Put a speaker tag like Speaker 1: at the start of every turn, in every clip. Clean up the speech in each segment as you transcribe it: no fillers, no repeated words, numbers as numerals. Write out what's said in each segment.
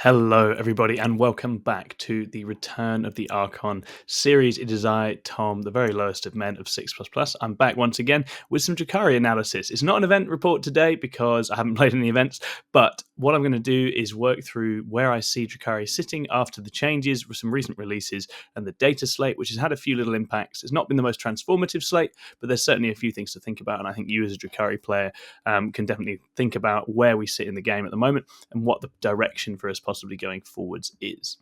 Speaker 1: Hello, everybody, and welcome back to the return of the Archon series. It is I, Tom, the very lowest of men of 6++. I'm back once again with some Drukhari analysis. It's not an event report today because I haven't played any events, but what I'm going to do is work through where I see Drukhari sitting after the changes with some recent releases and the data slate, which has had a few little impacts. It's not been the most transformative slate, but there's certainly a few things to think about, and I think you as a Drukhari player can definitely think about where we sit in the game at the moment and what the direction for us possibly going forwards is.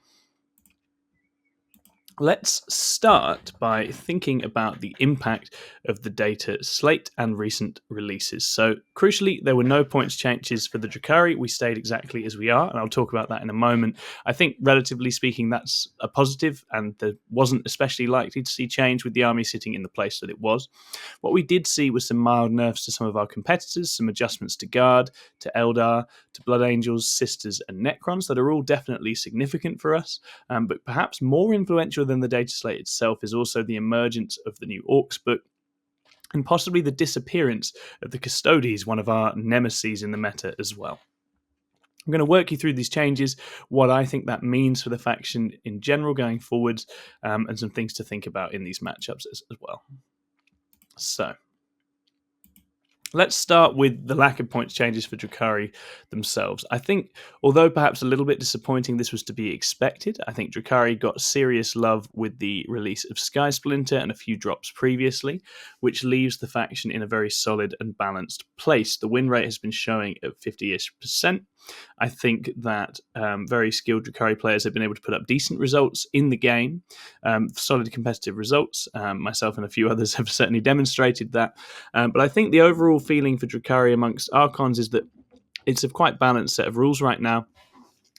Speaker 1: Let's start by thinking about the impact of the data slate and recent releases. So, crucially, there were no points changes for the Drukhari. We stayed exactly as we are, and I'll talk about that in a moment. I think, relatively speaking, that's a positive, and there wasn't especially likely to see change with the army sitting in the place that it was. What we did see was some mild nerfs to some of our competitors, some adjustments to Guard, to Eldar, to Blood Angels, Sisters, and Necrons that are all definitely significant for us, but perhaps more influential than the data slate itself is also the emergence of the new Orcs book and possibly the disappearance of the Custodes, one of our nemesis in the meta as well. I'm going to work you through these changes, what I think that means for the faction in general going forwards, and some things to think about in these matchups as well. So, let's start with the lack of points changes for Drukhari themselves. I think, although perhaps a little bit disappointing, this was to be expected. I think Drukhari got serious love with the release of Sky Splinter and a few drops previously, which leaves the faction in a very solid and balanced place. The win rate has been showing at 50-ish%. I think that very skilled Drukhari players have been able to put up decent results in the game, solid competitive results. Myself and a few others have certainly demonstrated that. But I think the overall feeling for Drukhari amongst Archons is that it's a quite balanced set of rules right now.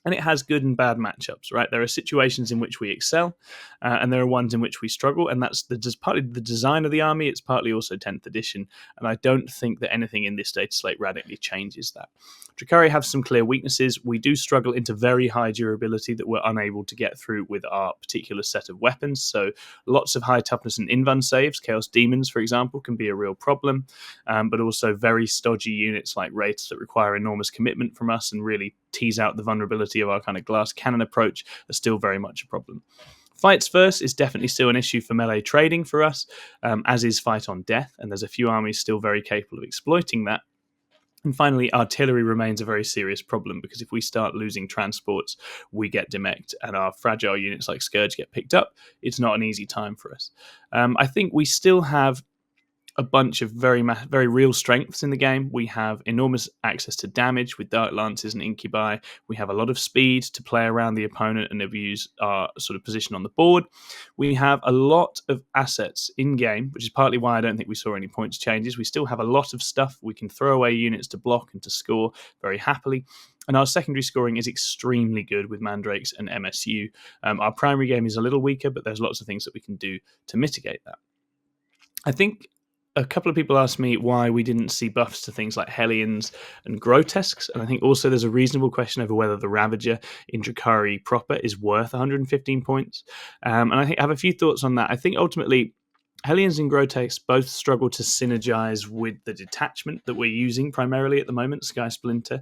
Speaker 1: And it has good and bad matchups, right? There are situations in which we excel, and there are ones in which we struggle, and that's partly the design of the army. It's partly also 10th edition, and I don't think that anything in this data slate radically changes that. Drukhari have some clear weaknesses. We do struggle into very high durability that we're unable to get through with our particular set of weapons, so lots of high toughness and invuln saves. Chaos Demons, for example, can be a real problem, but also very stodgy units like Wraiths that require enormous commitment from us and really tease out the vulnerability of our kind of glass cannon approach are still very much a problem. Fights first is definitely still an issue for melee trading for us, as is fight on death, and there's a few armies still very capable of exploiting that. And finally, artillery remains a very serious problem because if we start losing transports, we get demeched, and our fragile units like Scourge get picked up. It's not an easy time for us. I think we still have a bunch of very real strengths in the game. We have enormous access to damage with Dark Lances and Incubi. We have a lot of speed to play around the opponent and abuse our sort of position on the board. We have a lot of assets in game, which is partly why I don't think we saw any points changes. We still have a lot of stuff. We can throw away units to block and to score very happily. And our secondary scoring is extremely good with Mandrakes and MSU. Our primary game is a little weaker, but there's lots of things that we can do to mitigate that. I think a couple of people asked me why we didn't see buffs to things like Hellions and Grotesques, and I think also there's a reasonable question over whether the Ravager in Drukhari proper is worth 115 points. And I think I have a few thoughts on that. I think ultimately Hellions and Grotesques both struggle to synergize with the detachment that we're using primarily at the moment, Sky Splinter,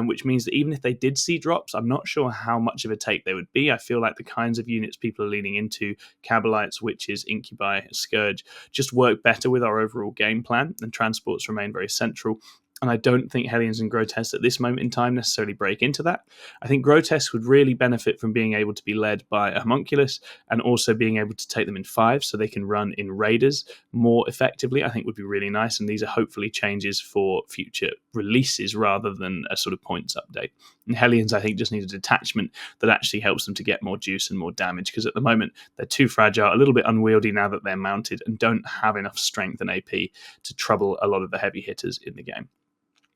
Speaker 1: which means that even if they did see drops, I'm not sure how much of a take they would be. I feel like the kinds of units people are leaning into, Cabalites, Witches, Incubi, Scourge, just work better with our overall game plan, and transports remain very central. And I don't think Hellions and Grotesques at this moment in time necessarily break into that. I think Grotesques would really benefit from being able to be led by a Homunculus and also being able to take them in 5 so they can run in Raiders more effectively, I think would be really nice. And these are hopefully changes for future releases rather than a sort of points update. And Hellions, I think, just need a detachment that actually helps them to get more juice and more damage, because at the moment they're too fragile, a little bit unwieldy now that they're mounted, and don't have enough strength and AP to trouble a lot of the heavy hitters in the game.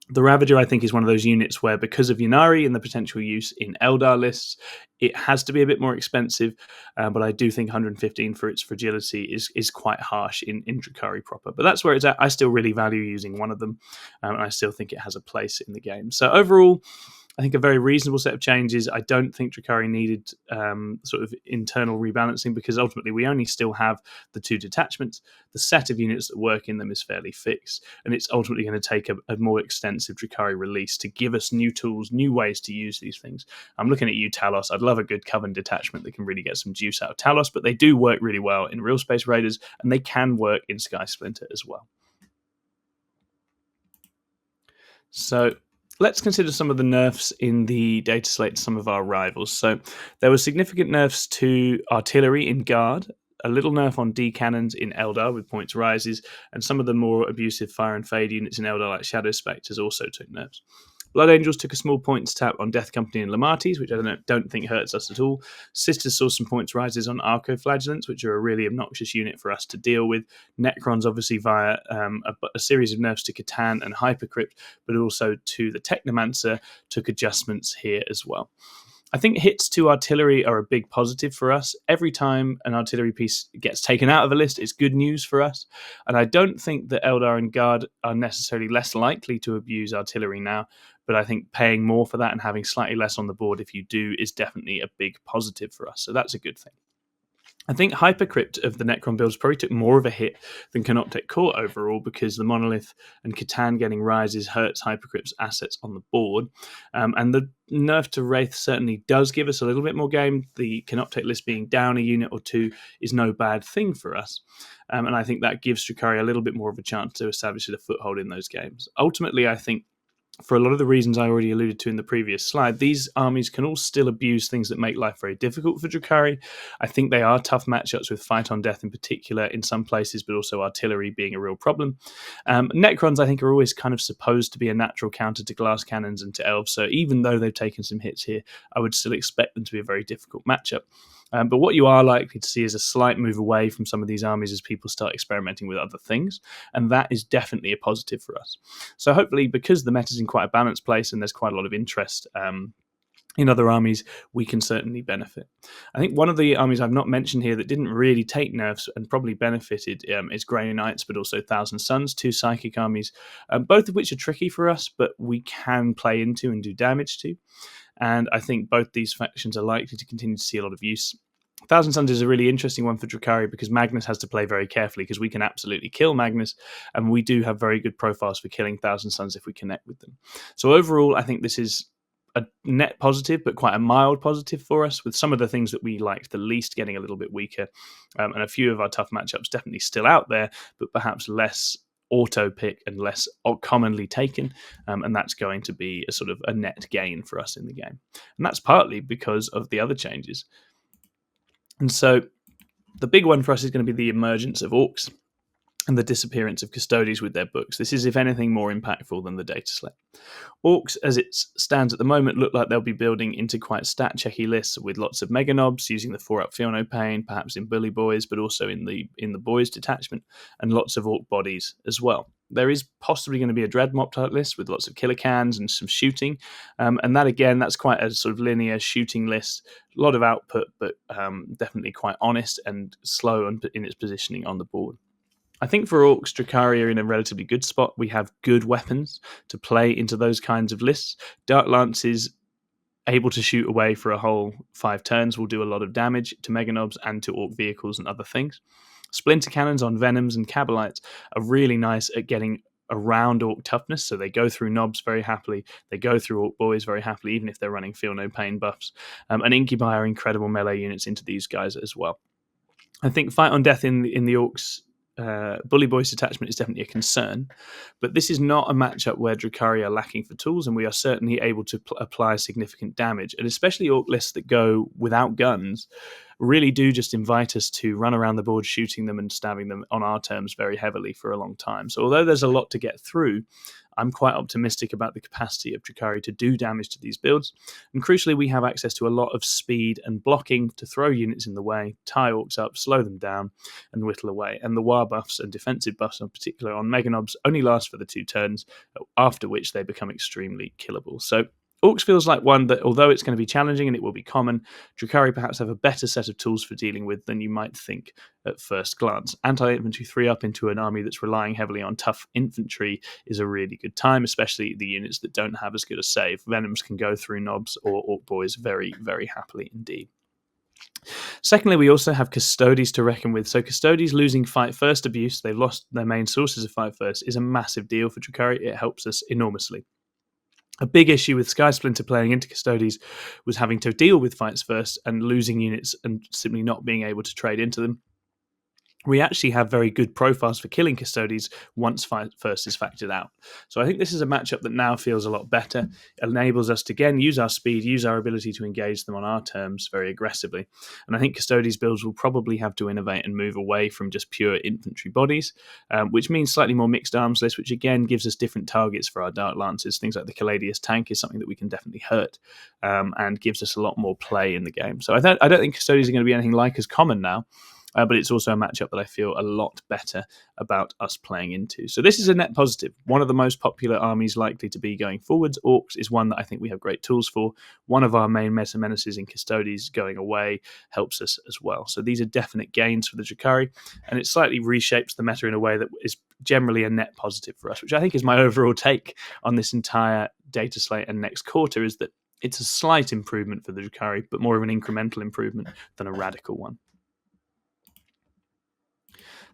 Speaker 1: The Ravager, I think, is one of those units where, because of Ynnari and the potential use in Eldar lists, it has to be a bit more expensive, but I do think 115 for its fragility is quite harsh in Drukhari proper. But that's where it's at. I still really value using one of them, and I still think it has a place in the game. So overall, I think a very reasonable set of changes. I don't think Drukhari needed sort of internal rebalancing because ultimately we only still have the 2 detachments. The set of units that work in them is fairly fixed, and it's ultimately going to take a more extensive Drukhari release to give us new tools, new ways to use these things. I'm looking at you, Talos. I'd love a good Coven detachment that can really get some juice out of Talos, but they do work really well in Real Space Raiders, and they can work in Sky Splinter as well. So let's consider some of the nerfs in the data slate to some of our rivals. So there were significant nerfs to artillery in Guard, a little nerf on D cannons in Eldar with points rises, and some of the more abusive fire and fade units in Eldar like Shadow Spectres also took nerfs. Blood Angels took a small points tap on Death Company and Lamatis, which I don't think hurts us at all. Sisters saw some points rises on Arco-Flagellants, which are a really obnoxious unit for us to deal with. Necrons, obviously, via a series of nerfs to Catan and Hypercrypt, but also to the Technomancer, took adjustments here as well. I think hits to artillery are a big positive for us. Every time an artillery piece gets taken out of a list, it's good news for us. And I don't think that Eldar and Guard are necessarily less likely to abuse artillery now, but I think paying more for that and having slightly less on the board if you do is definitely a big positive for us. So that's a good thing. I think Hypercrypt of the Necron builds probably took more of a hit than Canoptek Core overall because the Monolith and Catan getting rises hurts Hypercrypt's assets on the board. And the nerf to Wraith certainly does give us a little bit more game. The Canoptek list being down a unit or 2 is no bad thing for us. And I think that gives Drukhari a little bit more of a chance to establish a foothold in those games. Ultimately, I think for a lot of the reasons I already alluded to in the previous slide, these armies can all still abuse things that make life very difficult for Drukhari. I think they are tough matchups with Fight on Death in particular in some places, but also artillery being a real problem. Necrons, I think, are always kind of supposed to be a natural counter to glass cannons and to elves, so even though they've taken some hits here, I would still expect them to be a very difficult matchup. But what you are likely to see is a slight move away from some of these armies as people start experimenting with other things, and that is definitely a positive for us. So hopefully, because the meta's in quite a balanced place and there's quite a lot of interest in other armies, we can certainly benefit. I think one of the armies I've not mentioned here that didn't really take nerfs and probably benefited is Grey Knights, but also Thousand Suns, 2 psychic armies, both of which are tricky for us, but we can play into and do damage to. And I think both these factions are likely to continue to see a lot of use. Thousand Suns is a really interesting one for Drukhari because Magnus has to play very carefully because we can absolutely kill Magnus, and we do have very good profiles for killing Thousand Suns if we connect with them. So overall, I think this is a net positive, but quite a mild positive for us, with some of the things that we liked the least getting a little bit weaker, and a few of our tough matchups definitely still out there, but perhaps less auto pick and less commonly taken, and that's going to be a sort of a net gain for us in the game, and that's partly because of the other changes. And so the big one for us is going to be the emergence of Orcs and the disappearance of Custodies with their books. This is, if anything, more impactful than the data slate. Orcs, as it stands at the moment, look like they'll be building into quite stat-checky lists with lots of Mega Knobs, using the 4-up Feel No Pain, perhaps in Bully Boys, but also in the Boys detachment, and lots of Orc bodies as well. There is possibly going to be a Dread Mop type list with lots of killer cans and some shooting, and that, again, that's quite a sort of linear shooting list, a lot of output, but definitely quite honest and slow in its positioning on the board. I think for Orcs, Drukhari are in a relatively good spot. We have good weapons to play into those kinds of lists. Dark Lance is able to shoot away for a whole 5 turns, will do a lot of damage to Mega Knobs and to Orc vehicles and other things. Splinter Cannons on Venoms and Kabalites are really nice at getting around Orc toughness, so they go through Knobs very happily, they go through Orc Boys very happily, even if they're running Feel No Pain buffs. And Incubi are incredible melee units into these guys as well. I think Fight on Death in the Orcs Bully Boys detachment is definitely a concern, but this is not a matchup where Drukhari are lacking for tools, and we are certainly able to apply significant damage, and especially Orc lists that go without guns really do just invite us to run around the board shooting them and stabbing them on our terms very heavily for a long time. So although there's a lot to get through, I'm quite optimistic about the capacity of Drukhari to do damage to these builds. And crucially, we have access to a lot of speed and blocking to throw units in the way, tie Orcs up, slow them down, and whittle away. And the War buffs and defensive buffs in particular on Mega Knobs only last for the 2 turns, after which they become extremely killable. So Orcs feels like one that, although it's going to be challenging and it will be common, Drukhari perhaps have a better set of tools for dealing with than you might think at first glance. Anti-infantry 3-up into an army that's relying heavily on tough infantry is a really good time, especially the units that don't have as good a save. Venoms can go through knobs or Orc boys very, very happily indeed. Secondly, we also have Custodies to reckon with. So Custodies losing fight first abuse, they've lost their main sources of fight first, is a massive deal for Drukhari. It helps us enormously. A big issue with Sky Splinter playing into Custodies was having to deal with fights first and losing units and simply not being able to trade into them. We actually have very good profiles for killing Custodies once fight first is factored out. So I think this is a matchup that now feels a lot better. It enables us to, again, use our speed, use our ability to engage them on our terms very aggressively. And I think Custodies builds will probably have to innovate and move away from just pure infantry bodies, which means slightly more mixed arms list, which again gives us different targets for our Dark Lances. Things like the Caladius tank is something that we can definitely hurt, and gives us a lot more play in the game. So I don't think Custodies are going to be anything like as common now. But it's also a matchup that I feel a lot better about us playing into. So this is a net positive. One of the most popular armies likely to be going forwards. Orcs is one that I think we have great tools for. One of our main meta menaces in Custodies going away helps us as well. So these are definite gains for the Drukhari, and it slightly reshapes the meta in a way that is generally a net positive for us, which I think is my overall take on this entire data slate and next quarter, is that it's a slight improvement for the Drukhari, but more of an incremental improvement than a radical one.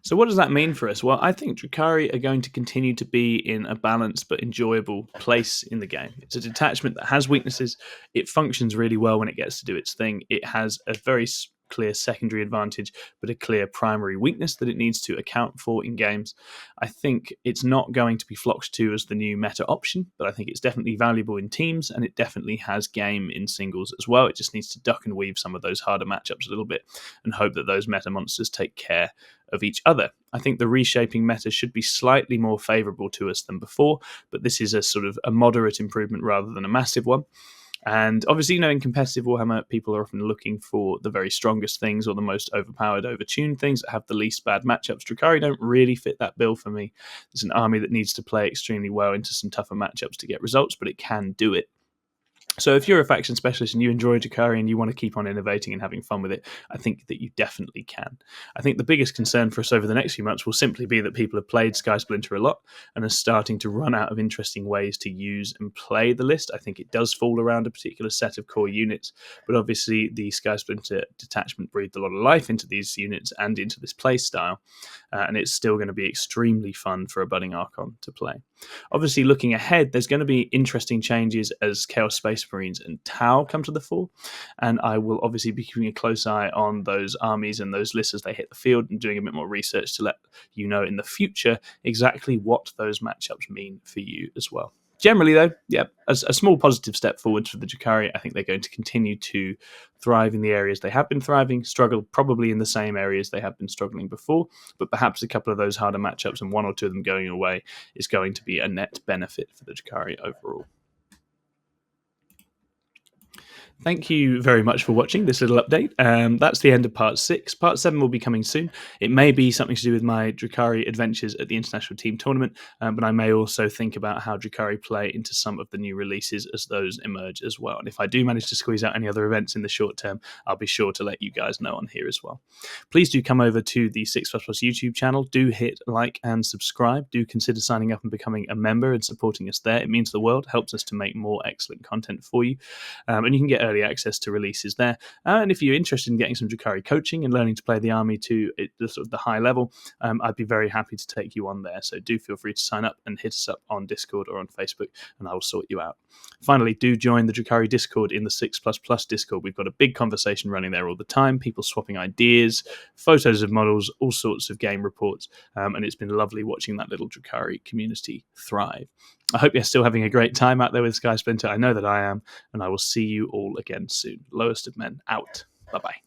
Speaker 1: So what does that mean for us? Well, I think Drukhari are going to continue to be in a balanced but enjoyable place in the game. It's a detachment that has weaknesses. It functions really well when it gets to do its thing. It has a very clear secondary advantage, but a clear primary weakness that it needs to account for in games. I think it's not going to be flocked to as the new meta option, but I think it's definitely valuable in teams, and it definitely has game in singles as well. It just needs to duck and weave some of those harder matchups a little bit and hope that those meta monsters take care of each other. I think the reshaping meta should be slightly more favourable to us than before, but this is a sort of a moderate improvement rather than a massive one. And obviously, in competitive Warhammer, people are often looking for the very strongest things or the most overpowered, overtuned things that have the least bad matchups. Drukhari don't really fit that bill for me. It's an army that needs to play extremely well into some tougher matchups to get results, but it can do it. So if you're a faction specialist and you enjoy Drukhari and you want to keep on innovating and having fun with it, I think that you definitely can. I think the biggest concern for us over the next few months will simply be that people have played Sky Splinter a lot and are starting to run out of interesting ways to use and play the list. I think it does fall around a particular set of core units, but obviously the Sky Splinter detachment breathed a lot of life into these units and into this play style, and it's still going to be extremely fun for a budding Archon to play. Obviously, looking ahead, there's going to be interesting changes as Chaos Space Marines and Tau come to the fore, and I will obviously be keeping a close eye on those armies and those lists as they hit the field and doing a bit more research to let you know in the future exactly what those matchups mean for you as well. Generally, though, yeah, a small positive step forwards for the Drukhari. I think they're going to continue to thrive in the areas they have been thriving, struggle probably in the same areas they have been struggling before, but perhaps a couple of those harder matchups and one or two of them going away is going to be a net benefit for the Drukhari overall. Thank you very much for watching this little update. That's the end of part 6. Part 7 will be coming soon. It may be something to do with my Drukhari adventures at the International Team Tournament, but I may also think about how Drukhari play into some of the new releases as those emerge as well. And if I do manage to squeeze out any other events in the short term, I'll be sure to let you guys know on here as well. Please do come over to the 6++ YouTube channel. Do hit like and subscribe. Do consider signing up and becoming a member and supporting us there. It means the world, helps us to make more excellent content for you. And you can get early access to releases there. And if you're interested in getting some Drukhari coaching and learning to play the army to the high level, I'd be very happy to take you on there. So do feel free to sign up and hit us up on Discord or on Facebook, and I will sort you out. Finally, do join the Drukhari Discord in the 6++ Discord. We've got a big conversation running there all the time, people swapping ideas, photos of models, all sorts of game reports, and it's been lovely watching that little Drukhari community thrive. I hope you're still having a great time out there with Sky Splinter. I know that I am, and I will see you all again soon. Lowest of Men out. Bye-bye.